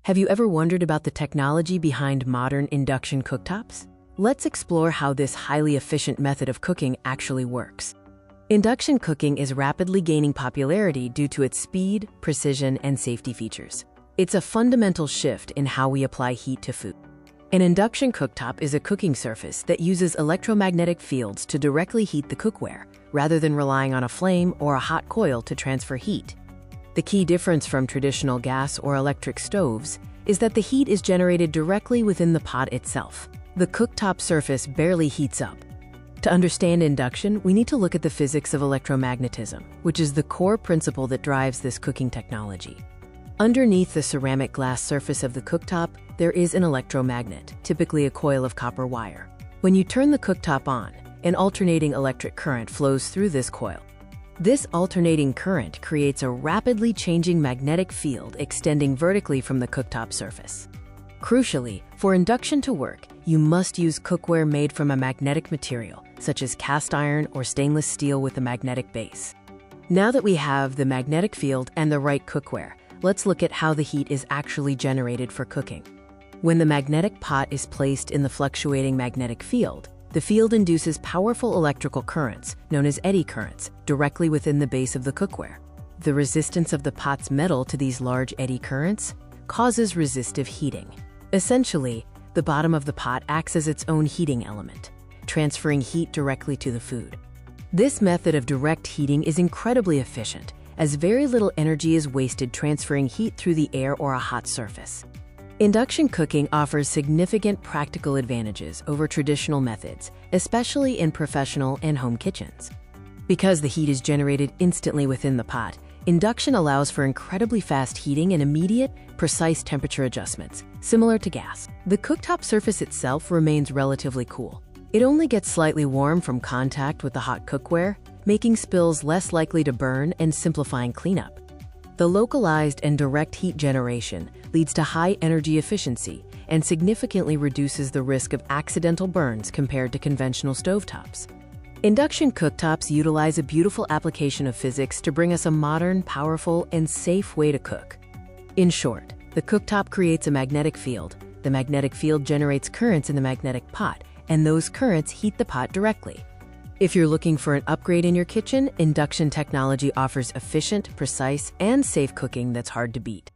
Have you ever wondered about the technology behind modern induction cooktops? Let's explore how this highly efficient method of cooking actually works. Induction cooking is rapidly gaining popularity due to its speed, precision, and safety features. It's a fundamental shift in how we apply heat to food. An induction cooktop is a cooking surface that uses electromagnetic fields to directly heat the cookware, rather than relying on a flame or a hot coil to transfer heat. The key difference from traditional gas or electric stoves is that the heat is generated directly within the pot itself. The cooktop surface barely heats up. To understand induction, we need to look at the physics of electromagnetism, which is the core principle that drives this cooking technology. Underneath the ceramic glass surface of the cooktop, there is an electromagnet, typically a coil of copper wire. When you turn the cooktop on, an alternating electric current flows through this coil. This alternating current creates a rapidly changing magnetic field extending vertically from the cooktop surface. Crucially, for induction to work, you must use cookware made from a magnetic material, such as cast iron or stainless steel with a magnetic base. Now that we have the magnetic field and the right cookware, let's look at how the heat is actually generated for cooking. When the magnetic pot is placed in the fluctuating magnetic field, the field induces powerful electrical currents, known as eddy currents, directly within the base of the cookware. The resistance of the pot's metal to these large eddy currents causes resistive heating. Essentially, the bottom of the pot acts as its own heating element, transferring heat directly to the food. This method of direct heating is incredibly efficient, as very little energy is wasted transferring heat through the air or a hot surface. Induction cooking offers significant practical advantages over traditional methods, especially in professional and home kitchens. Because the heat is generated instantly within the pot, induction allows for incredibly fast heating and immediate, precise temperature adjustments, similar to gas. The cooktop surface itself remains relatively cool. It only gets slightly warm from contact with the hot cookware, making spills less likely to burn and simplifying cleanup. The localized and direct heat generation leads to high energy efficiency and significantly reduces the risk of accidental burns compared to conventional stovetops. Induction cooktops utilize a beautiful application of physics to bring us a modern, powerful, and safe way to cook. In short, the cooktop creates a magnetic field. The magnetic field generates currents in the magnetic pot, and those currents heat the pot directly. If you're looking for an upgrade in your kitchen, induction technology offers efficient, precise, and safe cooking that's hard to beat.